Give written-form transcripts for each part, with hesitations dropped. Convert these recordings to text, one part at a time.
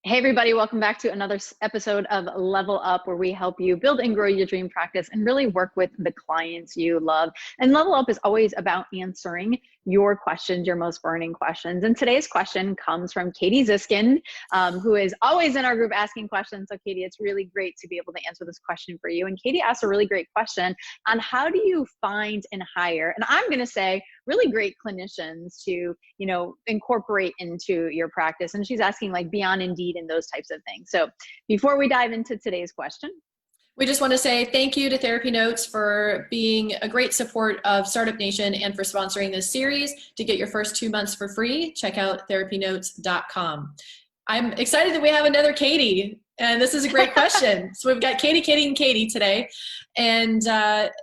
Hey, everybody, welcome back to another episode of Level Up, where we help you build and grow your dream practice and really work with the clients you love. And Level Up is always about answering your questions, your most burning questions. And today's question comes from Katie Ziskin, who is always in our group asking questions. So, Katie, it's really great to be able to answer this question for you. And Katie asked a really great question on how do you find and hire, and I'm going to say really great clinicians to, incorporate into your practice. And she's asking like beyond Indeed and those types of things. So before we dive into today's question, we just want to say thank you to TherapyNotes for being a great support of Startup Nation and for sponsoring this series. To get your first 2 months for free, check out therapynotes.com. I'm excited that we have another Katie, and this is a great question. So we've got Katie, and Katie today. And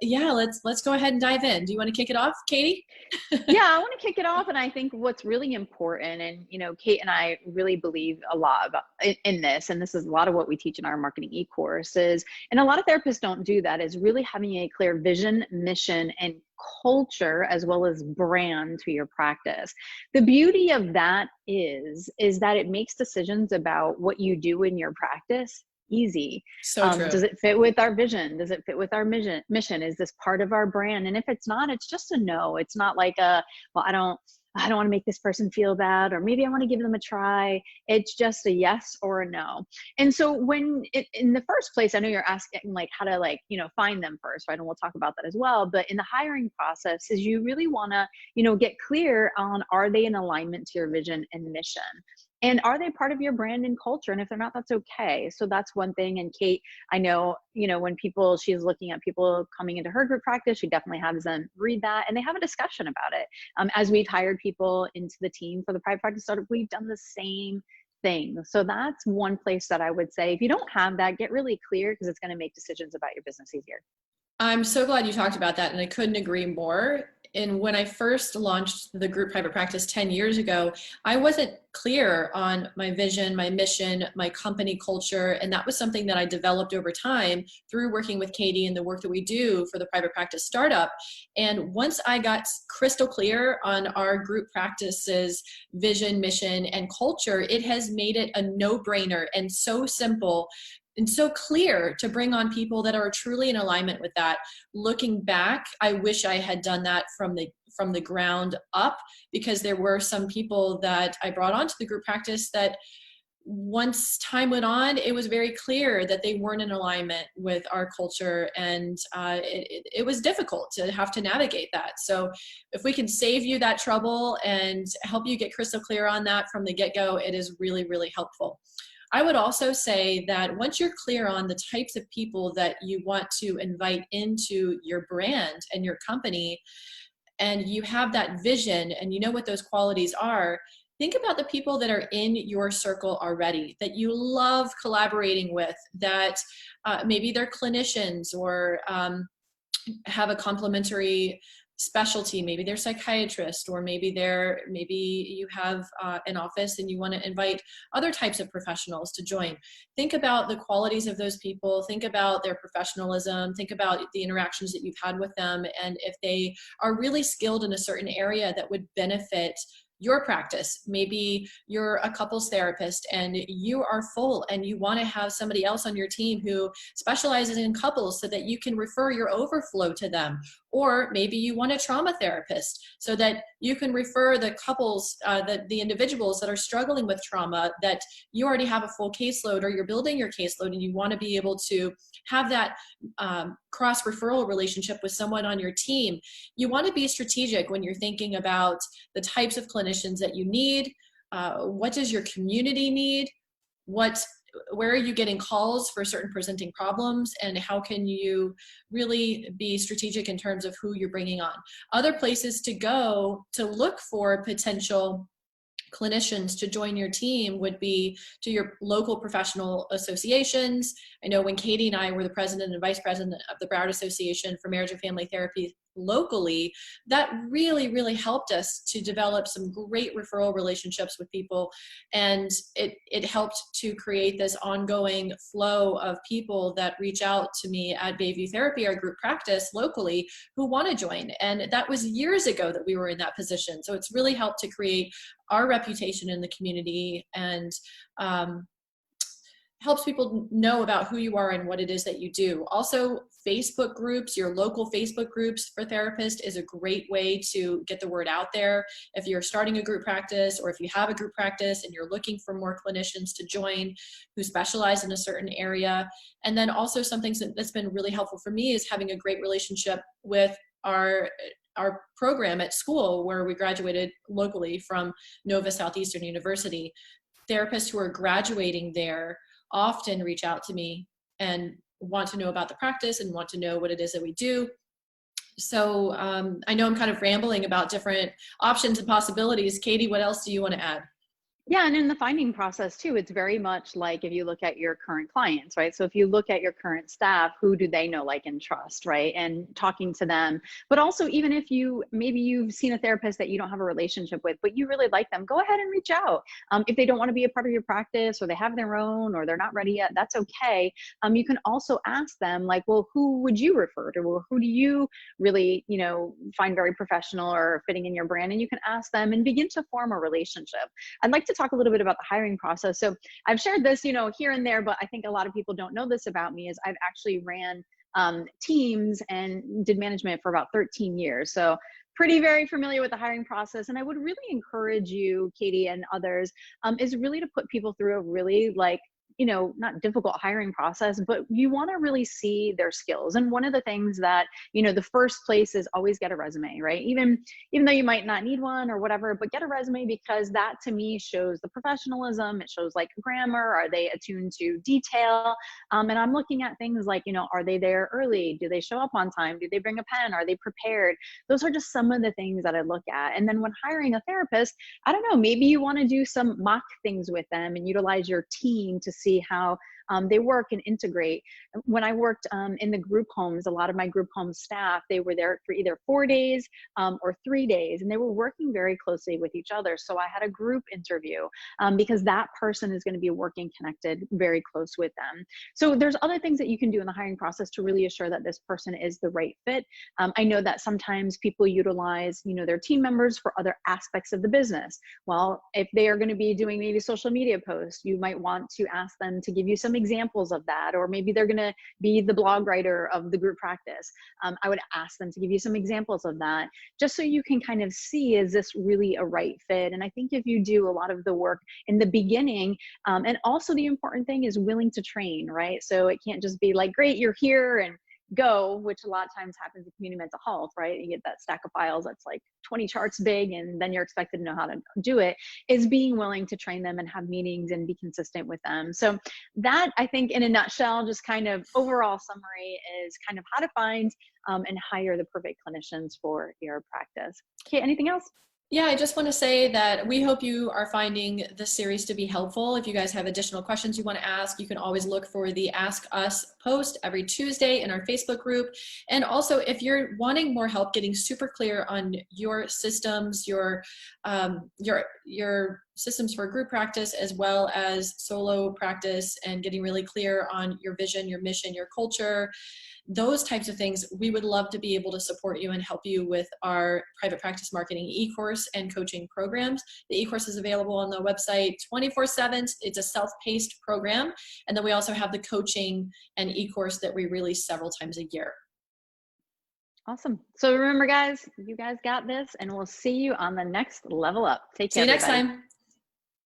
yeah, let's go ahead and dive in. Do you want to kick it off, Katie? Yeah, I want to kick it off. And I think what's really important, and Kate and I really believe a lot about in this, and this is a lot of what we teach in our marketing e-course is, and a lot of therapists don't do that, is really having a clear vision, mission, and culture as well as brand to your practice. The beauty of that is that it makes decisions about what you do in your practice easy. So true. Does it fit with our vision? Does it fit with our mission? Is this part of our brand? And if it's not, it's just a no. It's not like well, I don't want to make this person feel bad, or maybe I want to give them a try. It's just a yes or a no. And so in the first place, I know you're asking like how to find them first, right? And we'll talk about that as well. But in the hiring process is you really want to, get clear on, are they in alignment to your vision and mission? And are they part of your brand and culture? And if they're not, that's okay. So that's one thing. And Kate, I know, when she's looking at people coming into her group practice, she definitely has them read that and they have a discussion about it. As we've hired people into the team for the private practice startup, we've done the same thing. So that's one place that I would say, if you don't have that, get really clear, because it's going to make decisions about your business easier. I'm so glad you talked about that, and I couldn't agree more. And when I first launched the group private practice 10 years ago, I wasn't clear on my vision, my mission, my company culture, and that was something that I developed over time through working with Katie and the work that we do for the private practice startup. And once I got crystal clear on our group practice's vision, mission, and culture, it has made it a no-brainer and so simple and so clear to bring on people that are truly in alignment with that. Looking back, I wish I had done that from the ground up, because there were some people that I brought onto the group practice that once time went on, it was very clear that they weren't in alignment with our culture, and it was difficult to have to navigate that. So if we can save you that trouble and help you get crystal clear on that from the get-go, it is really, really helpful. I would also say that once you're clear on the types of people that you want to invite into your brand and your company, and you have that vision and you know what those qualities are, think about the people that are in your circle already, that you love collaborating with, that maybe they're clinicians or have a complementary specialty. Maybe they're psychiatrist, or maybe you have an office and you want to invite other types of professionals to join. Think about the qualities of those people, think about their professionalism, think about the interactions that you've had with them, and if they are really skilled in a certain area that would benefit your practice. Maybe you're a couples therapist and you are full and you want to have somebody else on your team who specializes in couples so that you can refer your overflow to them. Or maybe you want a trauma therapist so that you can refer the couples, the individuals that are struggling with trauma, that you already have a full caseload, or you're building your caseload and you want to be able to have that cross referral relationship with someone on your team. You want to be strategic when you're thinking about the types of clinicians that you need. What does your community need? Where are you getting calls for certain presenting problems, and how can you really be strategic in terms of who you're bringing on? Other places to go to look for potential clinicians to join your team would be to your local professional associations. I know when Katie and I were the president and vice president of the Broward Association for Marriage and Family Therapy locally, that really, really helped us to develop some great referral relationships with people. And it helped to create this ongoing flow of people that reach out to me at Bayview Therapy, our group practice locally, who want to join. And that was years ago that we were in that position. So it's really helped to create our reputation in the community. And helps people know about who you are and what it is that you do. Also, Facebook groups, your local Facebook groups for therapists is a great way to get the word out there. If you're starting a group practice, or if you have a group practice and you're looking for more clinicians to join who specialize in a certain area. And then also something that's been really helpful for me is having a great relationship with our program at school, where we graduated locally from Nova Southeastern University. Therapists who are graduating there often reach out to me and want to know about the practice and want to know what it is that we do. So I know I'm kind of rambling about different options and possibilities. Katie, what else do you want to add? Yeah, and in the finding process too, it's very much like if you look at your current clients, right? So if you look at your current staff, who do they know, like, and trust, right? And talking to them. But also, even if maybe you've seen a therapist that you don't have a relationship with, but you really like them, go ahead and reach out. If they don't want to be a part of your practice, or they have their own, or they're not ready yet, that's okay. You can also ask them, like, well, who would you refer to? Or who do you really, find very professional or fitting in your brand? And you can ask them and begin to form a relationship. I'd like to talk a little bit about the hiring process. So I've shared this, here and there, but I think a lot of people don't know this about me, is I've actually ran teams and did management for about 13 years. So very familiar with the hiring process. And I would really encourage you, Katie, and others, is really to put people through a really, not difficult hiring process, but you want to really see their skills. And one of the things that, the first place is always get a resume, right? Even though you might not need one or whatever, but get a resume, because that to me shows the professionalism. It shows like grammar. Are they attuned to detail? And I'm looking at things like, are they there early? Do they show up on time? Do they bring a pen? Are they prepared? Those are just some of the things that I look at. And then when hiring a therapist, I don't know, maybe you want to do some mock things with them and utilize your team to see how they work and integrate. When I worked in the group homes, a lot of my group home staff, they were there for either 4 days or 3 days, and they were working very closely with each other. So I had a group interview because that person is going to be working connected very close with them. So there's other things that you can do in the hiring process to really assure that this person is the right fit. I know that sometimes people utilize, their team members for other aspects of the business. Well, if they are going to be doing maybe social media posts, you might want to ask them to give you some examples of that, or maybe they're going to be the blog writer of the group practice. I would ask them to give you some examples of that, just so you can kind of see, is this really a right fit? And I think if you do a lot of the work in the beginning, and also the important thing is willing to train, right? So it can't just be like, great, you're here and go, which a lot of times happens in community mental health, right? You get that stack of files that's like 20 charts big, and then you're expected to know how to do it. Is being willing to train them and have meetings and be consistent with them. So that, I think, in a nutshell, just kind of overall summary, is kind of how to find and hire the perfect clinicians for your practice. Okay, anything else? Yeah, I just want to say that we hope you are finding this series to be helpful. If you guys have additional questions you want to ask, you can always look for the Ask Us post every Tuesday in our Facebook group. And also, if you're wanting more help getting super clear on your systems, your systems for group practice, as well as solo practice, and getting really clear on your vision, your mission, your culture, those types of things, we would love to be able to support you and help you with our private practice marketing e-course and coaching programs. The e-course is available on the website 24/7. It's a self-paced program. And then we also have the coaching and e-course that we release several times a year. Awesome. So remember, guys, you guys got this, and we'll see you on the next level up. Take care. See you next time.